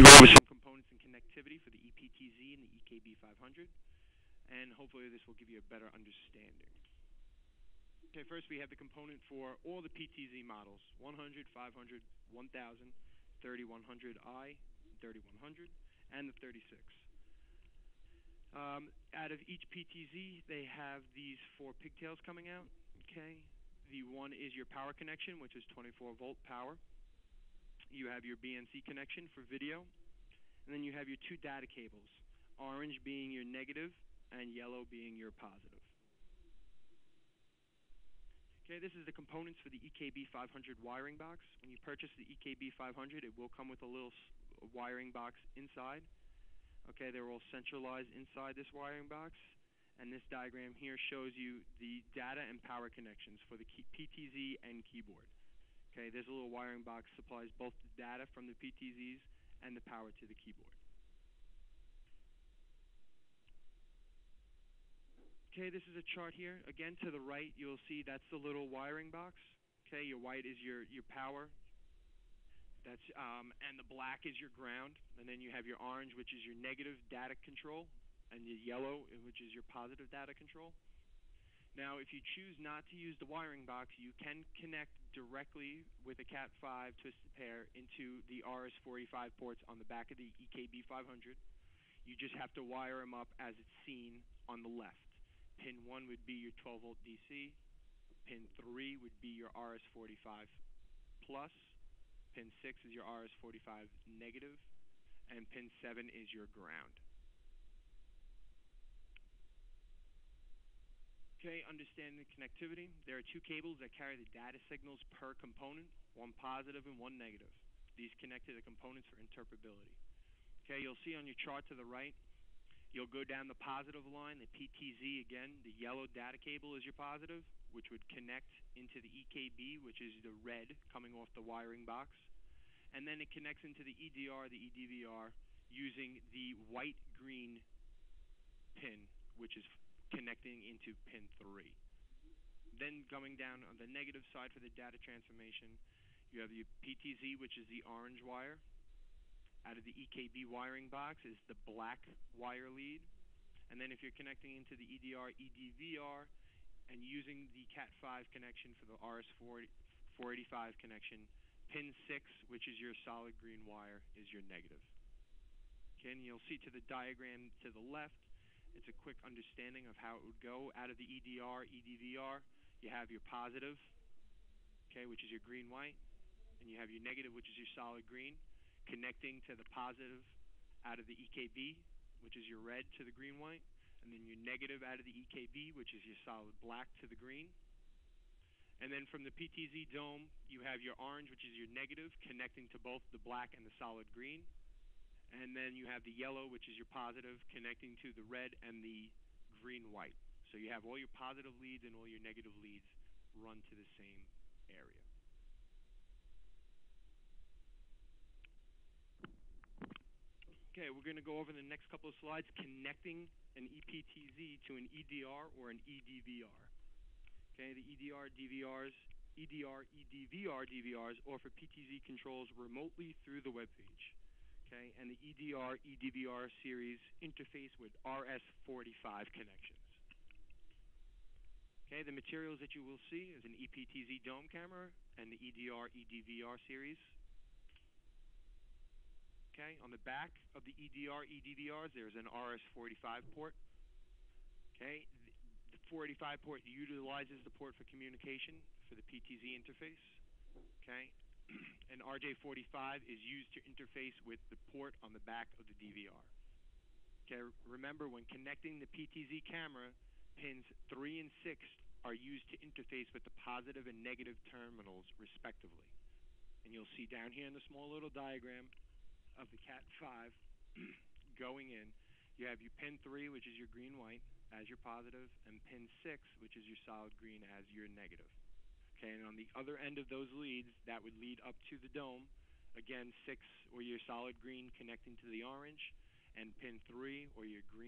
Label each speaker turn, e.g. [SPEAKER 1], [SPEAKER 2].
[SPEAKER 1] go over some components and connectivity for the EPTZ and the EKB500, and hopefully this will give you a better understanding. Okay, first we have the component for all the PTZ models, 100, 500, 1000, 3100i, 3100, and the 36. Out of each PTZ, they have these 4 pigtails coming out. Okay, the one is your power connection, which is 24-volt power. You have your BNC connection for video, and then you have your 2 data cables, orange being your negative and yellow being your positive. Okay, this is the components for the EKB500 wiring box. When you purchase the EKB500, it will come with a little wiring box inside. Okay, they're all centralized inside this wiring box, and this diagram here shows you the data and power connections for the PTZ and keyboard. Okay, this little wiring box supplies both the data from the PTZs and the power to the keyboard. Okay, this is a chart here. Again, to the right, you'll see that's the little wiring box. Okay, your white is your power. That's and the black is your ground, and then you have your orange, which is your negative data control, and the yellow, which is your positive data control. Now, if you choose not to use the wiring box, you can connect directly with a Cat5 twisted pair into the RS-485 ports on the back of the EKB500. You just have to wire them up as it's seen on the left. Pin 1 would be your 12-volt DC. Pin 3 would be your RS-45 plus. Pin 6 is your RS-45 negative. And pin 7 is your ground. Okay, understanding the connectivity. There are 2 cables that carry the data signals per component, one positive and one negative. These connect to the components for interpretability. Okay, you'll see on your chart to the right, you'll go down the positive line, the PTZ again, the yellow data cable is your positive, which would connect into the EKB, which is the red coming off the wiring box. And then it connects into the EDR, the EDVR, using the white-green pin, which is connecting into pin 3. Then going down on the negative side for the data transformation, you have the PTZ, which is the orange wire. Out of the EKB wiring box is the black wire lead. And then if you're connecting into the EDR, EDVR, and using the Cat5 connection for the RS-485 connection, pin 6, which is your solid green wire, is your negative. Okay, and you'll see to the diagram to the left, it's a quick understanding of how it would go. Out of the EDR, EDVR, you have your positive, okay, which is your green-white, and you have your negative, which is your solid green, connecting to the positive out of the EKB, which is your red to the green-white, and then your negative out of the EKB, which is your solid black to the green. And then from the PTZ dome, you have your orange, which is your negative, connecting to both the black and the solid green. And then you have the yellow, which is your positive, connecting to the red and the green-white. So you have all your positive leads and all your negative leads run to the same area. Okay, we're going to go over the next couple of slides connecting an EPTZ to an EDR or an EDVR. Okay, the EDR DVRs offer PTZ controls remotely through the web page. Okay, and the EDR EDVR series interface with RS-45 connections. Okay, the materials that you will see is an EPTZ dome camera and the EDR EDVR series. Okay, on the back of the EDR EDVRs, there's an RS-45 port. Okay, the 485 port utilizes the port for communication for the PTZ interface. Okay, and RJ45 is used to interface with the port on the back of the DVR. Okay, remember when connecting the PTZ camera, pins 3 and 6 are used to interface with the positive and negative terminals respectively. And you'll see down here in the small little diagram of the Cat5 going in, you have your pin 3, which is your green-white, as your positive, and pin 6, which is your solid green, as your negative. Okay, and on the other end of those leads, that would lead up to the dome. Again, 6 or your solid green connecting to the orange, and pin 3 or your green